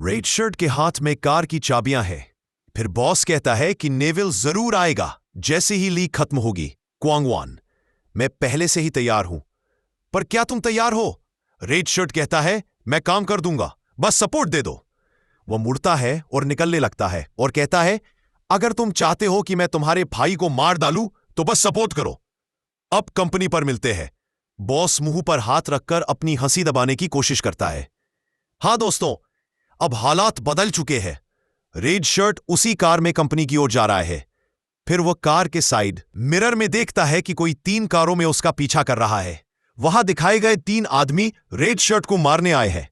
Red shirt के हाथ में कार की चाबियां हैं। फिर बॉस कहता है कि नेविल जरूर आएगा जैसे ही लीक खत्म होगी। क्वांगवान, मैं पहले से ही तैयार हूं। पर क्या तुम तैयार हो? रेड शर्ट कहता है, मैं काम कर दूंगा, बस सपोर्ट दे दो। वह मुड़ता है और निकलने लगता है और कहता है, अगर तुम चाहते हो कि मैं तुम्हारे भाई को मार डालूं तो बस सपोर्ट करो। अब कंपनी पर मिलते हैं। बॉस मुंह पर हाथ रखकर अपनी हंसी दबाने की कोशिश करता है। हाँ दोस्तों, अब हालात बदल चुके हैं। रेड शर्ट उसी कार में कंपनी की ओर जा रहा है। फिर वह कार के साइड मिरर में देखता है कि कोई 3 कारों में उसका पीछा कर रहा है। वहां दिखाए गए 3 आदमी रेड शर्ट को मारने आए हैं।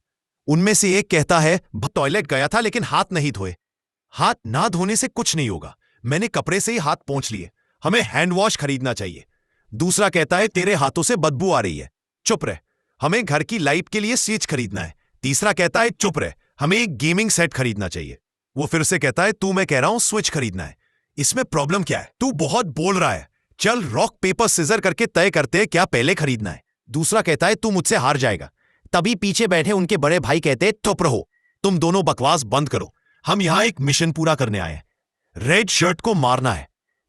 उनमें से एक कहता है, टॉयलेट गया था लेकिन हाथ नहीं धोए। हाथ ना धोने से कुछ नहीं होगा, मैंने कपड़े से ही हाथ पोंछ लिए, हमें हैंड वॉश खरीदना चाहिए। दूसरा कहता है, तेरे हाथों से बदबू आ रही है, चुप रह, हमें घर की लाइट के लिए स्विच खरीदना है। तीसरा कहता है, चुप रह, हमें एक गेमिंग सेट खरीदना चाहिए। वो फिर से कहता है, तू मैं कह रहा हूं स्विच खरीदना है, इसमें प्रॉब्लम क्या है? तू बहुत बोल रहा है, चल रॉक पेपर सीजर करके तय करते हैं क्या पहले खरीदना है। दूसरा कहता है, तू मुझसे हार जाएगा। तभी पीछे बैठे उनके बड़े भाई कहते हैं, चुप रहो, तुम दोनों बकवास बंद करो, हम यहां एक मिशन पूरा करने आए हैं, रेड शर्ट को मारना है।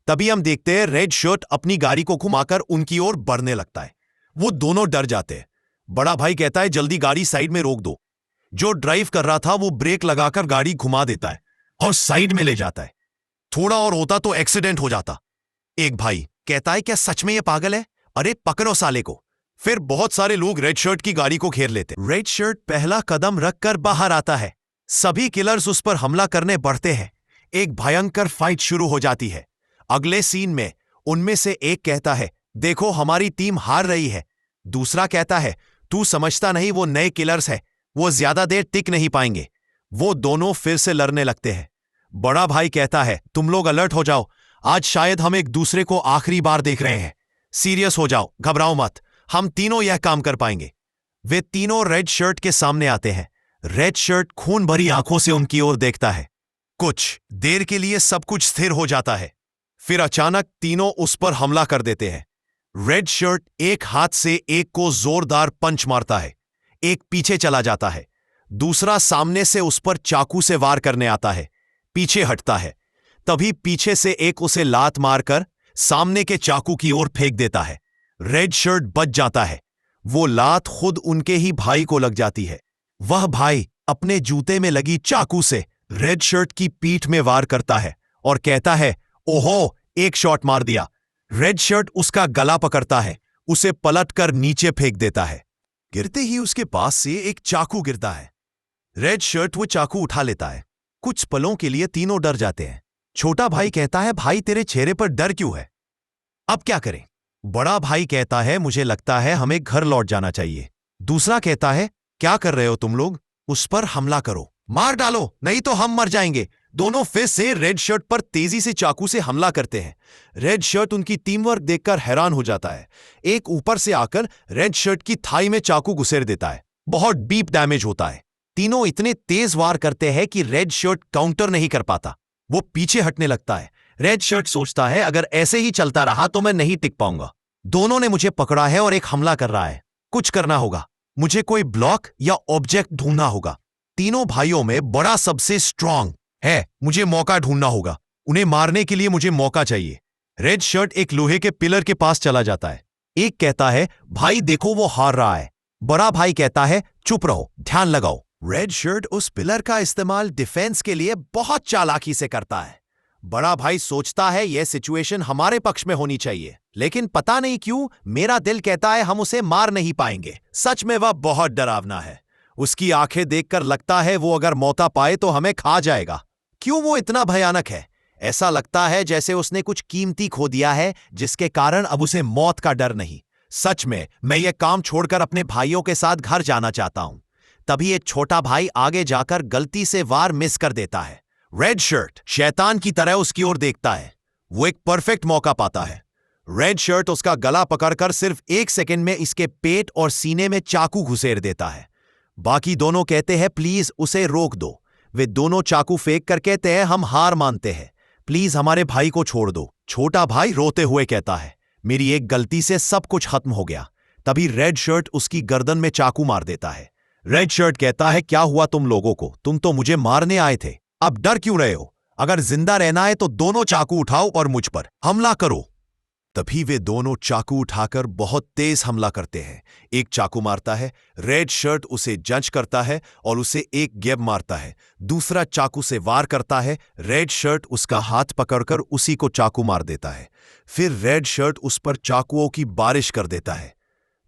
तभी हम देखते हैं रेड शर्ट अपनी गाड़ी को घुमाकर उनकी ओर बढ़ने लगता है। वो दोनों डर जाते हैं। बड़ा भाई कहता है, जल्दी गाड़ी साइड में रोक दो। जो ड्राइव कर रहा था वो ब्रेक लगाकर गाड़ी घुमा देता है और साइड में ले जाता है। थोड़ा और होता तो एक्सीडेंट हो जाता। एक भाई कहता है, क्या सच में ये पागल है? अरे पकड़ो साले को। फिर बहुत सारे लोग रेड शर्ट की गाड़ी को घेर लेते। रेड शर्ट पहला कदम रखकर बाहर आता है। सभी किलर्स उस पर हमला करने बढ़ते हैं। एक भयंकर फाइट शुरू हो जाती है। अगले सीन में उनमें से एक कहता है, देखो हमारी टीम हार रही है। दूसरा कहता है, तू समझता नहीं, वो नए किलर्स है, वो ज्यादा देर टिक नहीं पाएंगे। वो दोनों फिर से लड़ने लगते हैं। बड़ा भाई कहता है, तुम लोग अलर्ट हो जाओ, आज शायद हम एक दूसरे को आखिरी बार देख रहे हैं। सीरियस हो जाओ, घबराओ मत, हम तीनों यह काम कर पाएंगे। वे तीनों रेड शर्ट के सामने आते हैं। रेड शर्ट खून भरी आंखों से उनकी ओर देखता है। कुछ देर के लिए सब कुछ स्थिर हो जाता है। फिर अचानक तीनों उस पर हमला कर देते हैं। रेड शर्ट एक हाथ से एक को जोरदार पंच मारता है। एक पीछे चला जाता है, दूसरा सामने से उस पर चाकू से वार करने आता है, पीछे हटता है। तभी पीछे से एक उसे लात मारकर सामने के चाकू की ओर फेंक देता है। रेड शर्ट बच जाता है। वो लात खुद उनके ही भाई को लग जाती है। वह भाई अपने जूते में लगी चाकू से रेड शर्ट की पीठ में वार करता है और कहता है, ओहो, एक शॉट मार दिया। रेड शर्ट उसका गला पकड़ता है, उसे पलटकर नीचे फेंक देता है। गिरते ही उसके पास से एक चाकू गिरता है। रेड शर्ट वो चाकू उठा लेता है। कुछ पलों के लिए तीनों डर जाते हैं। छोटा भाई कहता है, भाई तेरे चेहरे पर डर क्यों है? अब क्या करें? बड़ा भाई कहता है, मुझे लगता है हमें घर लौट जाना चाहिए। दूसरा कहता है, क्या कर रहे हो तुम लोग? उस पर हमला करो, मार डालो, नहीं तो हम मर जाएंगे। दोनों फिर से रेड शर्ट पर तेजी से चाकू से हमला करते हैं। रेड शर्ट उनकी टीम वर्क देखकर हैरान हो जाता है। एक ऊपर से आकर रेड शर्ट की थाई में चाकू घुसेड़ देता है। बहुत डीप डैमेज होता है। तीनों इतने तेज वार करते हैं कि रेड शर्ट काउंटर नहीं कर पाता। वो पीछे हटने लगता है। रेड शर्ट सोचता है, अगर ऐसे ही चलता रहा तो मैं नहीं टिक पाऊंगा। दोनों ने मुझे पकड़ा है और एक हमला कर रहा है। कुछ करना होगा, मुझे कोई ब्लॉक या ऑब्जेक्ट ढूंढना होगा। तीनों भाइयों में बड़ा सबसे स्ट्रांग है, मुझे मौका ढूंढना होगा। उन्हें मारने के लिए मुझे मौका चाहिए। रेड शर्ट एक लोहे के पिलर के पास चला जाता है। एक कहता है, भाई देखो वो हार रहा है। बड़ा भाई कहता है, चुप रहो, ध्यान लगाओ। रेड शर्ट उस पिलर का इस्तेमाल डिफेंस के लिए बहुत चालाकी से करता है। बड़ा भाई सोचता है यह सिचुएशन हमारे पक्ष में होनी चाहिए, लेकिन पता नहीं क्यों मेरा दिल कहता है हम उसे मार नहीं पाएंगे। सच में वह बहुत डरावना है। उसकी आंखें देखकर लगता है वो अगर मौका पाए तो हमें खा जाएगा। क्यों वो इतना भयानक है? ऐसा लगता है जैसे उसने कुछ कीमती खो दिया है, जिसके कारण अब उसे मौत का डर नहीं। सच में मैं ये काम छोड़कर अपने भाइयों के साथ घर जाना चाहता हूं। तभी एक छोटा भाई आगे जाकर गलती से वार मिस कर देता है। रेड शर्ट शैतान की तरह उसकी ओर देखता है। वो एक परफेक्ट मौका पाता है। रेड शर्ट उसका गला पकड़कर सिर्फ 1 सेकंड में इसके पेट और सीने में चाकू घुसेड़ देता है। बाकी दोनों कहते हैं, प्लीज उसे रोक दो। वे दोनों चाकू फेंक कर कहते हैं, हम हार मानते हैं, प्लीज हमारे भाई को छोड़ दो। छोटा भाई रोते हुए कहता है, मेरी एक गलती से सब कुछ खत्म हो गया। तभी रेड शर्ट उसकी गर्दन में चाकू मार देता है। रेड शर्ट कहता है, क्या हुआ तुम लोगों को? तुम तो मुझे मारने आए थे, अब डर क्यों रहे हो? अगर जिंदा रहना है तो दोनों चाकू उठाओ और मुझ पर हमला करो। तभी वे दोनों चाकू उठाकर बहुत तेज हमला करते हैं। एक चाकू मारता है, रेड शर्ट उसे जंच करता है और उसे एक गैब मारता है। दूसरा चाकू से वार करता है, रेड शर्ट उसका हाथ पकड़कर उसी को चाकू मार देता है। फिर रेड शर्ट उस पर चाकुओं की बारिश कर देता है।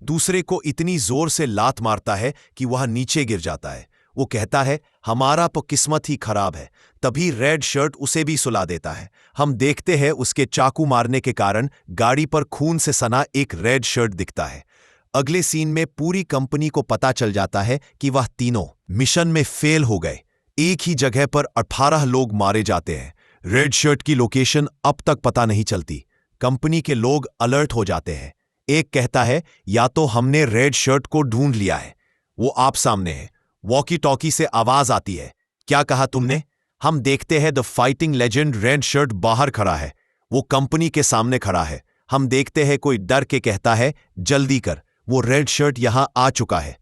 दूसरे को इतनी जोर से लात मारता है कि वह नीचे गिर जाता है। वो कहता है, हमारा तो किस्मत ही खराब है। तभी रेड शर्ट उसे भी सुला देता है। हम देखते हैं उसके चाकू मारने के कारण गाड़ी पर खून से सना एक रेड शर्ट दिखता है। अगले सीन में पूरी कंपनी को पता चल जाता है कि वह तीनों मिशन में फेल हो गए। एक ही जगह पर 18 लोग मारे जाते हैं। रेड शर्ट की लोकेशन अब तक पता नहीं चलती। कंपनी के लोग अलर्ट हो जाते हैं। एक कहता है, या तो हमने रेड शर्ट को ढूंढ लिया है, वो आप सामने है। वॉकी टॉकी से आवाज आती है, क्या कहा तुमने? हम देखते हैं the fighting legend red shirt बाहर खड़ा है। वो कंपनी के सामने खड़ा है। हम देखते हैं कोई डर के कहता है, जल्दी कर, वो रेड शर्ट यहां आ चुका है।